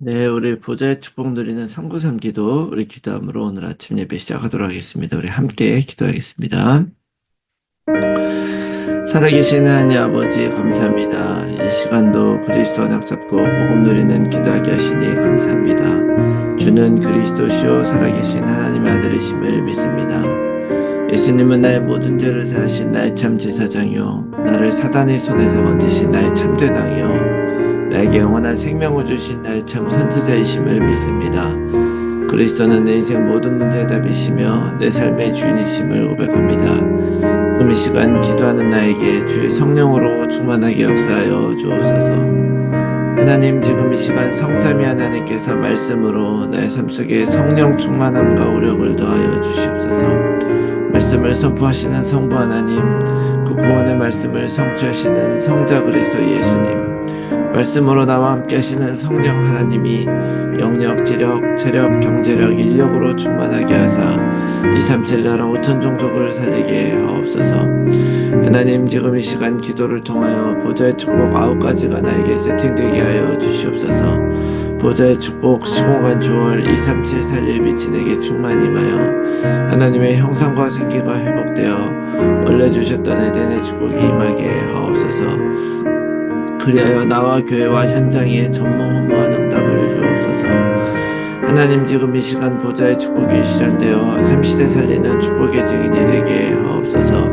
네, 우리 보좌의 축복 누리는 393 기도, 우리 기도함으로 오늘 아침 예배 시작하도록 하겠습니다. 우리 함께 기도하겠습니다. 살아계신 하나님 아버지 감사합니다. 이 시간도 그리스도 언약 잡고 복음 누리는 기도하게 하시니 감사합니다. 주는 그리스도시요 살아계신 하나님의 아들이심을 믿습니다. 예수님은 나의 모든 죄를 사하신 나의 참 제사장이요 나를 사단의 손에서 건지신 나의 참된 왕이요 나에게 영원한 생명을 주신 나의 참 선지자이심을 믿습니다. 그리스도는 내 인생 모든 문제의 답이시며 내 삶의 주인이심을 고백합니다. 그럼 이 시간 기도하는 나에게 주의 성령으로 충만하게 역사하여 주옵소서. 하나님, 지금 이 시간 성삼위 하나님께서 말씀으로 나의 삶 속에 성령 충만함과 오력을 더하여 주시옵소서. 말씀을 선포하시는 성부 하나님, 그 구원의 말씀을 성취하시는 성자 그리스도 예수님, 말씀으로 나와 함께 하시는 성령 하나님이 영력, 지력, 체력, 경제력, 인력으로 충만하게 하사 237 나라 5천 종족을 살리게 하옵소서. 하나님, 지금 이 시간 기도를 통하여 보좌의 축복 9가지가 나에게 세팅되게 하여 주시옵소서. 보좌의 축복 시공간 주월 237 살릴 미친에게 충만히 임하여 하나님의 형상과 생기가 회복되어 원래 주셨던 에덴의 축복이 임하게 하옵소서. 그리하여 나와 교회와 현장에 전무후무한 응답을 주옵소서. 하나님, 지금 이 시간 보좌의 축복이 실현되어 3시대 살리는 축복의 증인이 되게 하옵소서.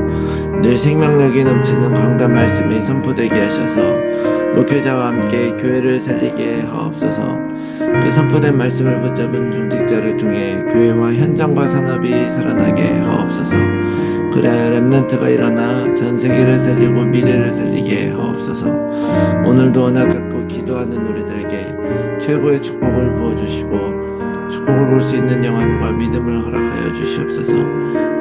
늘 생명력이 넘치는 강단 말씀이 선포되게 하셔서 목회자와 함께 교회를 살리게 하옵소서. 그 선포된 말씀을 붙잡은 중직자를 통해 교회와 현장과 산업이 살아나게 하옵소서. 그래야 렘넌트가 일어나 전 세계를 살리고 미래를 살리게 하옵소서. 오늘도 언약 잡고 기도하는 우리들에게 최고의 축복을 부어주시고 축복을 볼 수 있는 영안과 믿음을 허락하여 주시옵소서.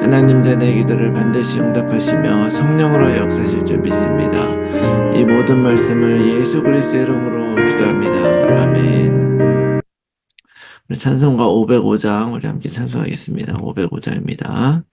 하나님, 내 기도를 반드시 응답하시며 성령으로 역사하실 줄 믿습니다. 이 모든 말씀을 예수 그리스도의 이름으로 기도합니다. 아멘. 우리 찬송가 505장 우리 함께 찬송하겠습니다. 505장입니다.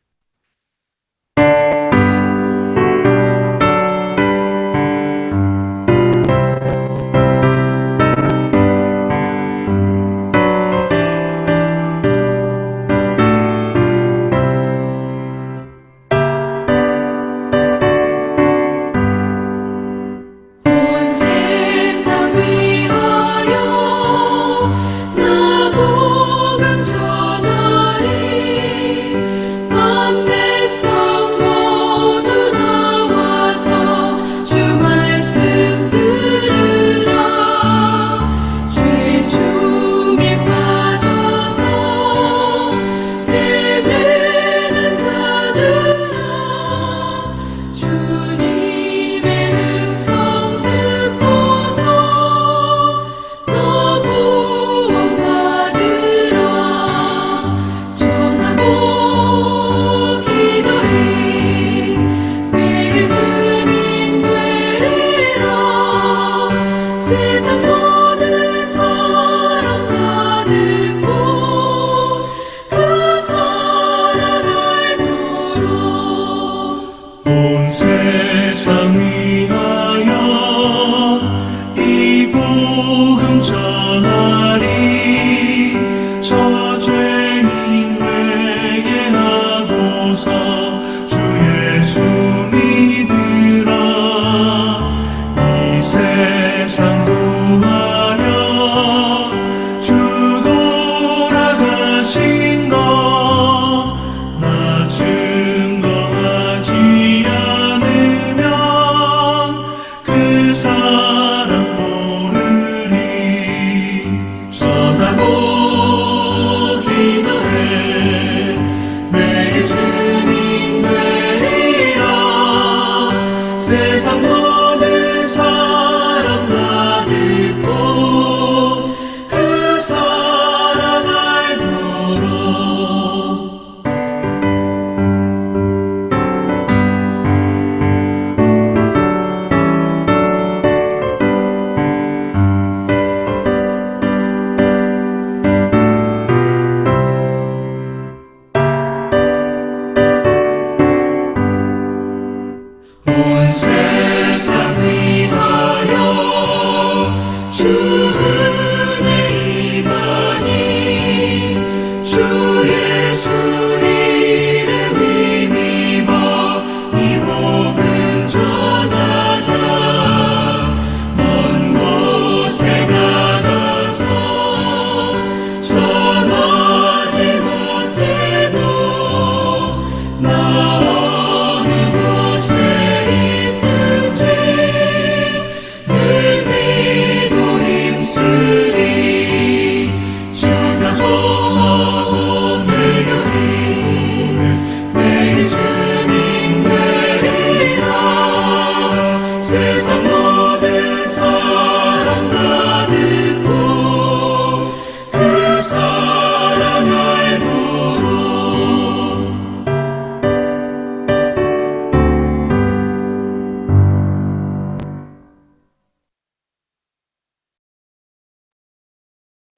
사람 모르리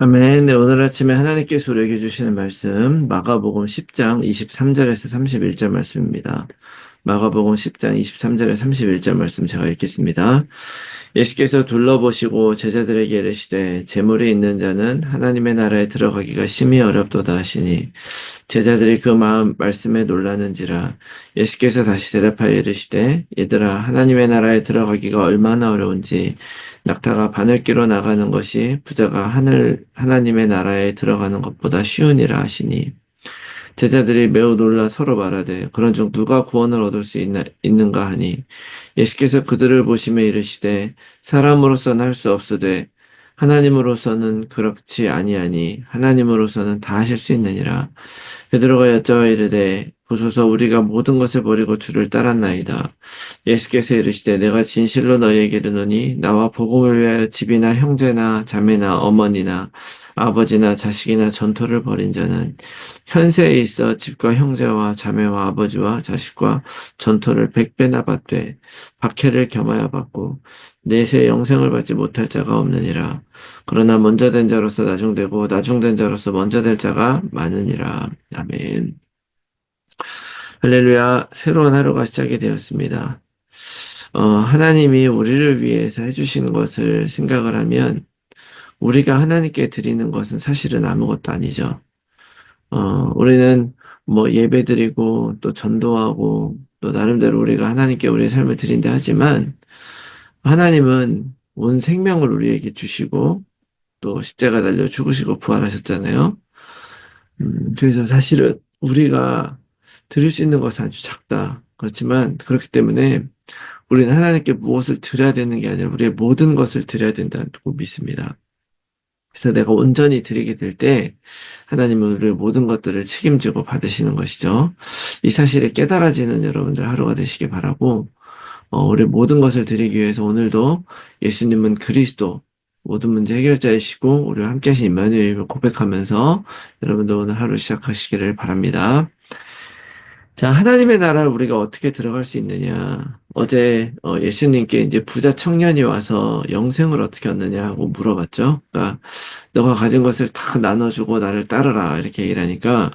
아멘. 네, 오늘 아침에 하나님께서 우리에게 주시는 말씀, 마가복음 10장 23절에서 31절 말씀입니다. 마가복음 10장 23절에 31절 말씀 제가 읽겠습니다. 예수께서 둘러보시고 제자들에게 이르시되 재물이 있는 자는 하나님의 나라에 들어가기가 심히 어렵도다 하시니 제자들이 그 말씀에 놀라는지라. 예수께서 다시 대답하여 이르시되 얘들아 하나님의 나라에 들어가기가 얼마나 어려운지 낙타가 바늘기로 나가는 것이 부자가 하나님의 나라에 들어가는 것보다 쉬우니라 하시니 제자들이 매우 놀라 서로 말하되 그런즉 누가 구원을 얻을 수 있는가 하니 예수께서 그들을 보시며 이르시되 사람으로서는 할 수 없으되 하나님으로서는 그렇지 아니하니 하나님으로서는 다 하실 수 있느니라. 베드로가 여짜와 이르되 보소서 우리가 모든 것을 버리고 주를 따랐나이다. 예수께서 이르시되 내가 진실로 너희에게 이르노니 나와 복음을 위하여 집이나 형제나 자매나 어머니나 아버지나 자식이나 전토를 벌인 자는 현세에 있어 집과 형제와 자매와 아버지와 자식과 전토를 100배나 받되 박해를 겸하여 받고 내세 영생을 받지 못할 자가 없느니라. 그러나 먼저 된 자로서 나중되고 나중된 자로서 먼저 될 자가 많으니라. 아멘. 할렐루야. 새로운 하루가 시작이 되었습니다. 하나님이 우리를 위해서 해주신 것을 생각을 하면 우리가 하나님께 드리는 것은 사실은 아무것도 아니죠. 우리는 뭐 예배 드리고 또 전도하고 또 나름대로 우리가 하나님께 우리의 삶을 드린다 하지만 하나님은 온 생명을 우리에게 주시고 또 십자가 달려 죽으시고 부활하셨잖아요. 그래서 사실은 우리가 드릴 수 있는 것은 아주 작다. 그렇지만 그렇기 때문에 우리는 하나님께 무엇을 드려야 되는 게 아니라 우리의 모든 것을 드려야 된다고 믿습니다. 그래서 내가 온전히 드리게 될 때 하나님은 우리의 모든 것들을 책임지고 받으시는 것이죠. 이 사실이 깨달아지는 여러분들 하루가 되시길 바라고 우리 모든 것을 드리기 위해서 오늘도 예수님은 그리스도 모든 문제 해결자이시고 우리와 함께 하신 임마누엘을 고백하면서 여러분도 오늘 하루 시작하시기를 바랍니다. 자, 하나님의 나라를 우리가 어떻게 들어갈 수 있느냐. 어제 예수님께 이제 부자 청년이 와서 영생을 어떻게 얻느냐 하고 물어봤죠. 그러니까 너가 가진 것을 다 나눠주고 나를 따르라 이렇게 얘기를 하니까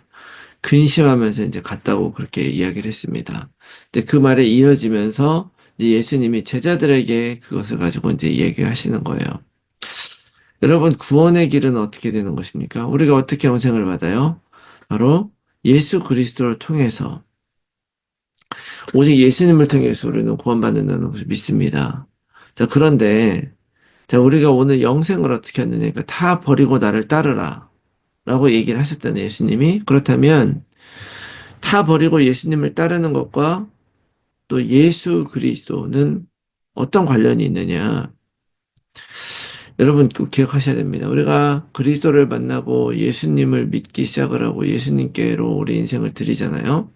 근심하면서 이제 갔다고 그렇게 이야기를 했습니다. 근데 그 말에 이어지면서 이제 예수님이 제자들에게 그것을 가지고 이제 이야기하시는 거예요. 여러분, 구원의 길은 어떻게 되는 것입니까? 우리가 어떻게 영생을 받아요? 바로 예수 그리스도를 통해서 오직 예수님을 통해서 우리는 구원받는다는 것을 믿습니다. 자, 그런데 자, 우리가 오늘 영생을 어떻게 하느냐? 그러니까 다 버리고 나를 따르라. 라고 얘기를 하셨다는 예수님이. 그렇다면 다 버리고 예수님을 따르는 것과 또 예수 그리스도는 어떤 관련이 있느냐? 여러분 꼭 기억하셔야 됩니다. 우리가 그리스도를 만나고 예수님을 믿기 시작을 하고 예수님께로 우리 인생을 드리잖아요.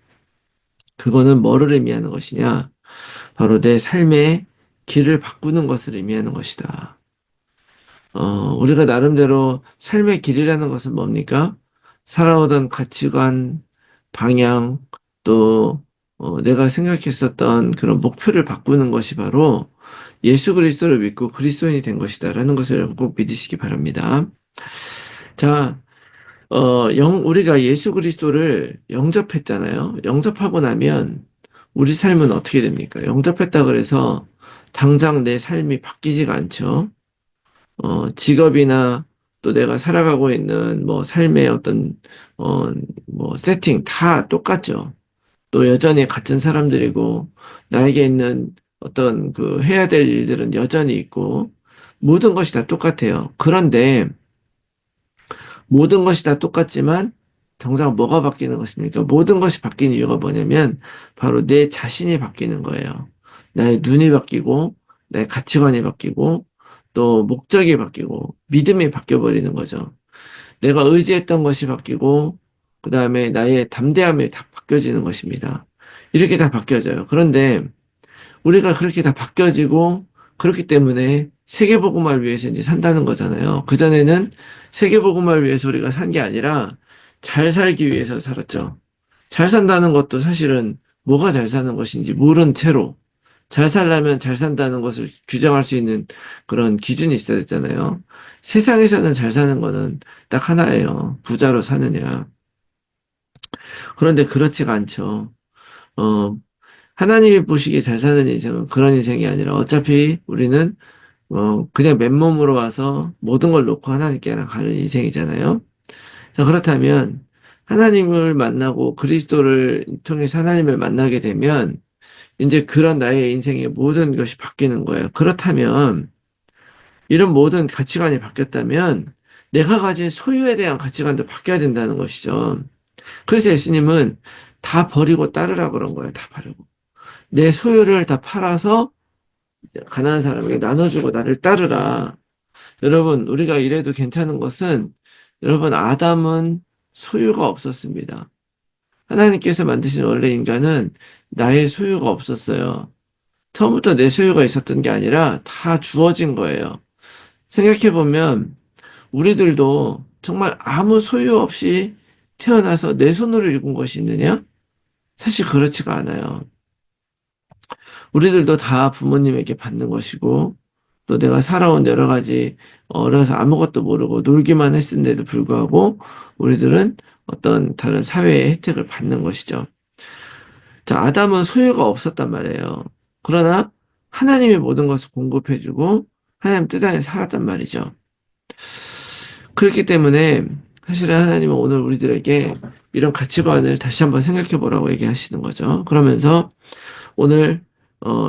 그거는 뭐를 의미하는 것이냐? 바로 내 삶의 길을 바꾸는 것을 의미하는 것이다. 우리가 나름대로 삶의 길이라는 것은 뭡니까? 살아오던 가치관, 방향, 또 내가 생각했었던 그런 목표를 바꾸는 것이 바로 예수 그리스도를 믿고 그리스도인이 된 것이다라는 것을 꼭 믿으시기 바랍니다. 자, 우리가 예수 그리스도를 영접했잖아요. 영접하고 나면 우리 삶은 어떻게 됩니까? 영접했다 그래서 당장 내 삶이 바뀌지가 않죠. 직업이나 또 내가 살아가고 있는 뭐 삶의 어떤, 뭐 세팅 다 똑같죠. 또 여전히 같은 사람들이고, 나에게 있는 어떤 그 해야 될 일들은 여전히 있고, 모든 것이 다 똑같아요. 그런데 모든 것이 다 똑같지만, 정작 뭐가 바뀌는 것입니까? 모든 것이 바뀌는 이유가 뭐냐면, 바로 내 자신이 바뀌는 거예요. 나의 눈이 바뀌고, 나의 가치관이 바뀌고, 또 목적이 바뀌고, 믿음이 바뀌어버리는 거죠. 내가 의지했던 것이 바뀌고, 그 다음에 나의 담대함이 다 바뀌어지는 것입니다. 이렇게 다 바뀌어져요. 그런데 우리가 그렇게 다 바뀌어지고, 그렇기 때문에 세계복음화를 위해서 이제 산다는 거잖아요. 그전에는 세계복음화를 위해서 우리가 산 게 아니라 잘 살기 위해서 살았죠. 잘 산다는 것도 사실은 뭐가 잘 사는 것인지 모른 채로 잘 살려면 잘 산다는 것을 규정할 수 있는 그런 기준이 있어야 되잖아요. 세상에서는 잘 사는 거는 딱 하나예요. 부자로 사느냐. 그런데 그렇지가 않죠. 어, 하나님이 보시기에 잘 사는 인생은 그런 인생이 아니라 어차피 우리는 그냥 맨몸으로 와서 모든 걸 놓고 하나님께랑 가는 인생이잖아요. 자, 그렇다면 하나님을 만나고 그리스도를 통해서 하나님을 만나게 되면 이제 그런 나의 인생의 모든 것이 바뀌는 거예요. 그렇다면 이런 모든 가치관이 바뀌었다면 내가 가진 소유에 대한 가치관도 바뀌어야 된다는 것이죠. 그래서 예수님은 다 버리고 따르라 그런 거예요. 다 버리고. 내 소유를 다 팔아서 가난한 사람에게 나눠주고 나를 따르라. 여러분, 우리가 이래도 괜찮은 것은 여러분, 아담은 소유가 없었습니다. 하나님께서 만드신 원래 인간은 나의 소유가 없었어요. 처음부터 내 소유가 있었던 게 아니라 다 주어진 거예요. 생각해보면 우리들도 정말 아무 소유 없이 태어나서 내 손으로 일군 것이 있느냐? 사실 그렇지가 않아요. 우리들도 다 부모님에게 받는 것이고, 또 내가 살아온 여러 가지, 어려서 아무것도 모르고 놀기만 했는데도 불구하고, 우리들은 어떤 다른 사회의 혜택을 받는 것이죠. 자, 아담은 소유가 없었단 말이에요. 그러나 하나님이 모든 것을 공급해주고, 하나님 뜻 안에 살았단 말이죠. 그렇기 때문에 사실은 하나님은 오늘 우리들에게 이런 가치관을 다시 한번 생각해 보라고 얘기하시는 거죠. 그러면서 오늘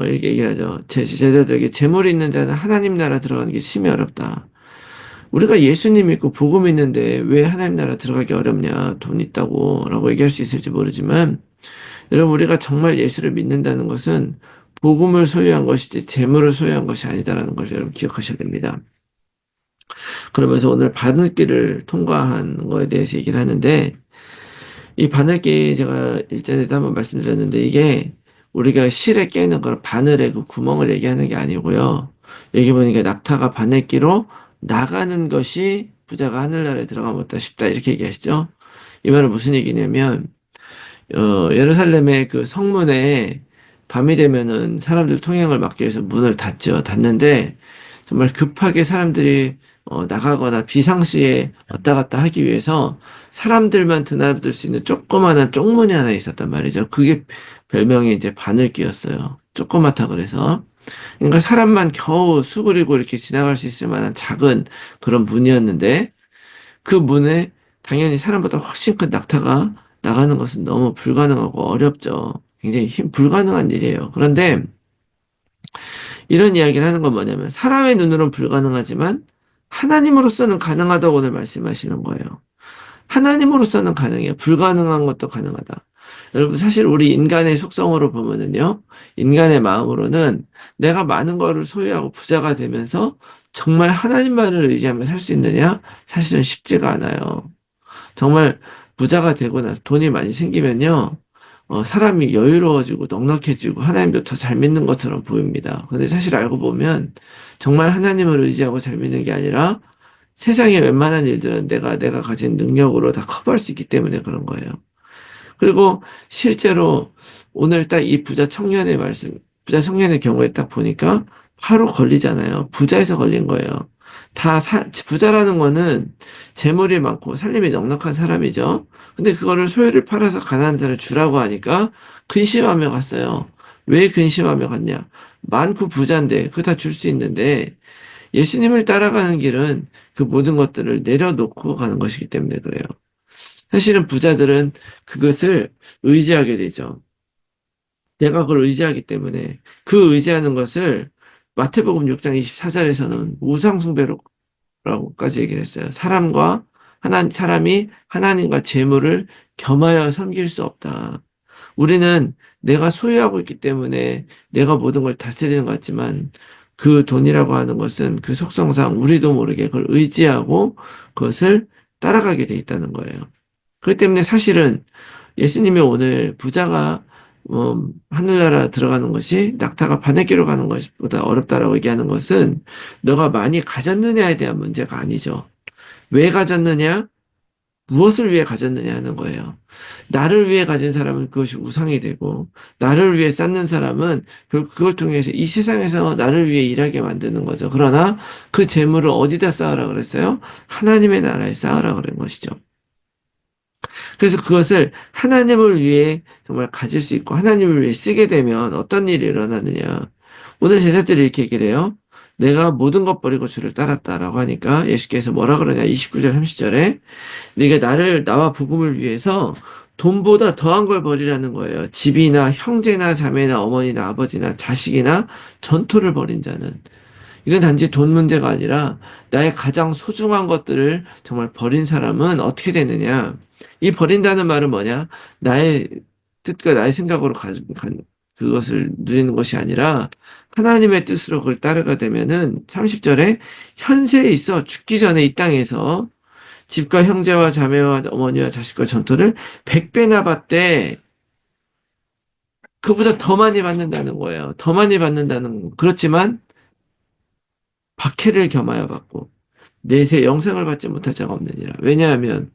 이렇게 얘기를 하죠. 제 제자들에게 재물이 있는 자는 하나님 나라 들어가는 게 심히 어렵다. 우리가 예수님 믿고 복음 있는데 왜 하나님 나라 들어가기 어렵냐? 돈 있다고 라고 얘기할 수 있을지 모르지만 여러분 우리가 정말 예수를 믿는다는 것은 복음을 소유한 것이지 재물을 소유한 것이 아니다라는 걸 여러분 기억하셔야 됩니다. 그러면서 오늘 바늘길을 통과한 거에 대해서 얘기를 하는데 이 바늘길 제가 일전에도 한번 말씀드렸는데 이게 우리가 실에 깨는 걸 바늘의 그 구멍을 얘기하는 게 아니고요. 여기 보니까 낙타가 바늘길로 나가는 것이 부자가 하늘나라에 들어가면 쉽다 이렇게 얘기하시죠. 이 말은 무슨 얘기냐면 예루살렘의 그 성문에 밤이 되면은 사람들 통행을 막기 위해서 문을 닫죠. 닫는데 정말 급하게 사람들이 나가거나 비상시에 왔다 갔다 하기 위해서 사람들만 드나들 수 있는 조그마한 쪽문이 하나 있었단 말이죠. 그게 별명이 이제 바늘귀였어요. 조그맣다 그래서. 그러니까 사람만 겨우 수그리고 이렇게 지나갈 수 있을 만한 작은 그런 문이었는데 그 문에 당연히 사람보다 훨씬 큰 낙타가 나가는 것은 너무 불가능하고 어렵죠. 굉장히 불가능한 일이에요. 그런데 이런 이야기를 하는 건 뭐냐면 사람의 눈으로는 불가능하지만 하나님으로서는 가능하다고 오늘 말씀하시는 거예요. 하나님으로서는 가능해요. 불가능한 것도 가능하다. 여러분 사실 우리 인간의 속성으로 보면은요. 인간의 마음으로는 내가 많은 거를 소유하고 부자가 되면서 정말 하나님만을 의지하며 살 수 있느냐? 사실은 쉽지가 않아요. 정말 부자가 되고 나서 돈이 많이 생기면요. 사람이 여유로워지고 넉넉해지고 하나님도 더 잘 믿는 것처럼 보입니다. 근데 사실 알고 보면 정말 하나님을 의지하고 잘 믿는 게 아니라 세상의 웬만한 일들은 내가 가진 능력으로 다 커버할 수 있기 때문에 그런 거예요. 그리고 실제로 오늘 딱 이 부자 청년의 경우에 딱 보니까 바로 걸리잖아요. 부자에서 걸린 거예요. 부자라는 거는 재물이 많고 살림이 넉넉한 사람이죠. 근데 그거를 소유를 팔아서 가난한 사람을 주라고 하니까 근심하며 갔어요. 왜 근심하며 갔냐? 많고 부자인데 그거 다 줄 수 있는데 예수님을 따라가는 길은 그 모든 것들을 내려놓고 가는 것이기 때문에 그래요. 사실은 부자들은 그것을 의지하게 되죠. 내가 그걸 의지하기 때문에 그 의지하는 것을 마태복음 6장 24절에서는 우상숭배로라고까지 얘기를 했어요. 사람이 하나님과 재물을 겸하여 섬길 수 없다. 우리는 내가 소유하고 있기 때문에 내가 모든 걸 다스리는 것 같지만 그 돈이라고 하는 것은 그 속성상 우리도 모르게 그걸 의지하고 그것을 따라가게 돼 있다는 거예요. 그렇기 때문에 사실은 예수님이 오늘 부자가 하늘나라 들어가는 것이 낙타가 바늘길로 가는 것보다 어렵다라고 얘기하는 것은 너가 많이 가졌느냐에 대한 문제가 아니죠. 왜 가졌느냐? 무엇을 위해 가졌느냐 하는 거예요. 나를 위해 가진 사람은 그것이 우상이 되고, 나를 위해 쌓는 사람은 그걸 통해서 이 세상에서 나를 위해 일하게 만드는 거죠. 그러나 그 재물을 어디다 쌓으라 그랬어요? 하나님의 나라에 쌓으라 그런 것이죠. 그래서 그것을 하나님을 위해 정말 가질 수 있고 하나님을 위해 쓰게 되면 어떤 일이 일어나느냐. 오늘 제자들이 이렇게 얘기를 해요. 내가 모든 것 버리고 주를 따랐다라고 하니까 예수께서 뭐라 그러냐. 29절 30절에 네가 나와 복음을 위해서 돈보다 더한 걸 버리라는 거예요. 집이나 형제나 자매나 어머니나 아버지나 자식이나 전토를 벌인 자는. 이건 단지 돈 문제가 아니라 나의 가장 소중한 것들을 정말 버린 사람은 어떻게 되느냐. 이 버린다는 말은 뭐냐? 나의 뜻과 나의 생각으로 그것을 누리는 것이 아니라 하나님의 뜻으로 그걸 따르게 되면은 30절에 현세에 있어 죽기 전에 이 땅에서 집과 형제와 자매와 어머니와 자식과 전토를 100배나 받되 그보다 더 많이 받는다는 거예요. 더 많이 받는다는 거. 그렇지만 박해를 겸하여 받고 내세 영생을 받지 못할 자가 없느니라. 왜냐하면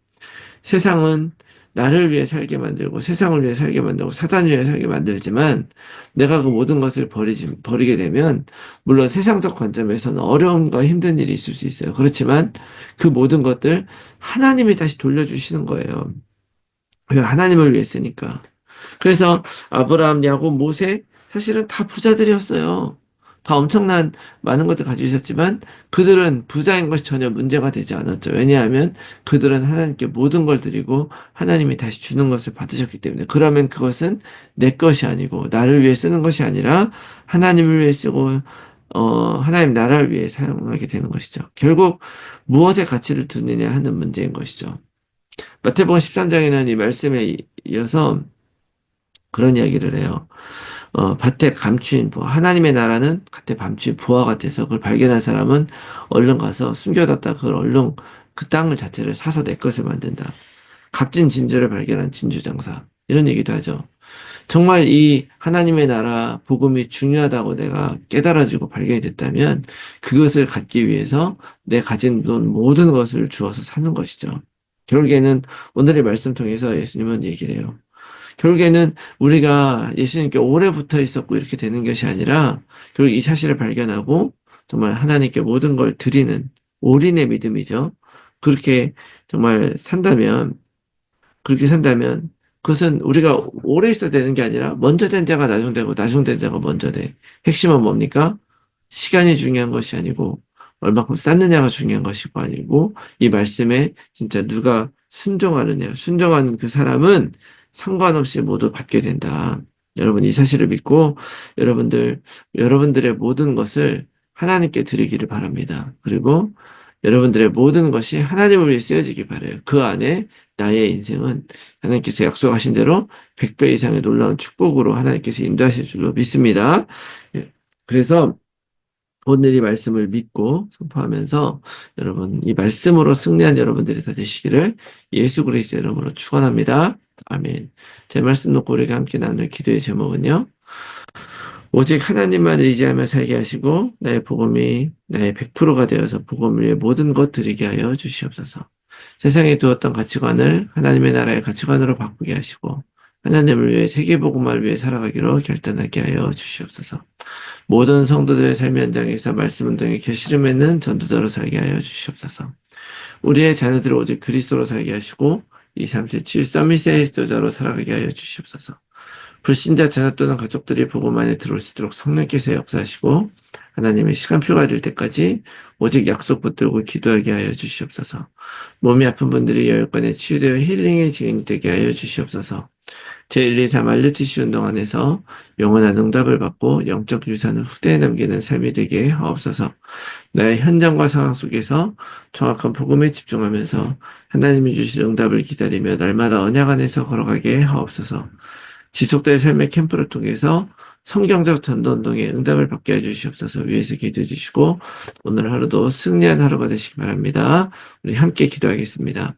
세상은 나를 위해 살게 만들고 세상을 위해 살게 만들고 사단을 위해 살게 만들지만 내가 그 모든 것을 버리게 되면 물론 세상적 관점에서는 어려움과 힘든 일이 있을 수 있어요. 그렇지만 그 모든 것들 하나님이 다시 돌려주시는 거예요. 왜? 하나님을 위해 쓰니까. 그래서 아브라함, 야곱, 모세 사실은 다 부자들이었어요. 다 엄청난 많은 것들 가지고 있었지만 그들은 부자인 것이 전혀 문제가 되지 않았죠. 왜냐하면 그들은 하나님께 모든 걸 드리고 하나님이 다시 주는 것을 받으셨기 때문에 그러면 그것은 내 것이 아니고 나를 위해 쓰는 것이 아니라 하나님을 위해 쓰고 하나님 나라를 위해 사용하게 되는 것이죠. 결국 무엇에 가치를 두느냐 하는 문제인 것이죠. 마태복음 13장에는 이 말씀에 이어서 그런 이야기를 해요. 밭에 감추인 부화. 하나님의 나라는 밭에 감추인 부화 같아서 그걸 발견한 사람은 얼른 가서 숨겨뒀다 그걸 얼른 그 땅을 자체를 사서 내 것을 만든다. 값진 진주를 발견한 진주장사. 이런 얘기도 하죠. 정말 이 하나님의 나라 복음이 중요하다고 내가 깨달아지고 발견이 됐다면 그것을 갖기 위해서 내 가진 돈 모든 것을 주어서 사는 것이죠. 결국에는 오늘의 말씀 통해서 예수님은 얘기를 해요. 결국에는 우리가 예수님께 오래 붙어 있었고 이렇게 되는 것이 아니라 결국 이 사실을 발견하고 정말 하나님께 모든 걸 드리는 올인의 믿음이죠. 그렇게 정말 그렇게 산다면 그것은 우리가 오래 있어야 되는 게 아니라 먼저 된 자가 나중되고 나중된 자가 먼저 돼. 핵심은 뭡니까? 시간이 중요한 것이 아니고 얼마큼 쌓느냐가 중요한 것이고 아니고 이 말씀에 진짜 누가 순종하느냐. 순종하는 그 사람은 상관없이 모두 받게 된다. 여러분 이 사실을 믿고 여러분들의 모든 것을 하나님께 드리기를 바랍니다. 그리고 여러분들의 모든 것이 하나님을 위해 쓰여지기 바라요. 그 안에 나의 인생은 하나님께서 약속하신 대로 100배 이상의 놀라운 축복으로 하나님께서 인도하실 줄로 믿습니다. 예, 그래서 오늘 이 말씀을 믿고 선포하면서 여러분 이 말씀으로 승리한 여러분들이 다 되시기를 예수 그리스도의 이름으로 축원합니다. 아멘. 제 말씀 놓고 우리가 함께 나눌 기도의 제목은요. 오직 하나님만 의지하며 살게 하시고 나의 복음이 나의 100%가 되어서 복음을 위해 모든 것 드리게 하여 주시옵소서. 세상에 두었던 가치관을 하나님의 나라의 가치관으로 바꾸게 하시고 하나님을 위해 세계복음을 위해 살아가기로 결단하게 하여 주시옵소서. 모든 성도들의 삶의 현장에서 말씀 운동에 결실을 맺는 전도자로 살게 하여 주시옵소서. 우리의 자녀들을 오직 그리스도로 살게 하시고 237 서밋의 지도자로 살아가게 하여 주시옵소서. 불신자 자녀 또는 가족들이 복음 안에 들어올 수 있도록 성령께서 역사하시고 하나님의 시간표가 될 때까지 오직 약속 붙들고 기도하게 하여 주시옵소서. 몸이 아픈 분들이 열건에 치유되어 힐링의 증인이 되게 하여 주시옵소서. 제123 알류티시 운동 안에서 영원한 응답을 받고 영적 유산을 후대에 남기는 삶이 되게 하옵소서. 나의 현장과 상황 속에서 정확한 복음에 집중하면서 하나님이 주실 응답을 기다리며 날마다 언약 안에서 걸어가게 하옵소서. 지속될 삶의 캠프를 통해서 성경적 전도운동에 응답을 받게 해주시옵소서. 위에서 기도해 주시고 오늘 하루도 승리한 하루가 되시기 바랍니다. 우리 함께 기도하겠습니다.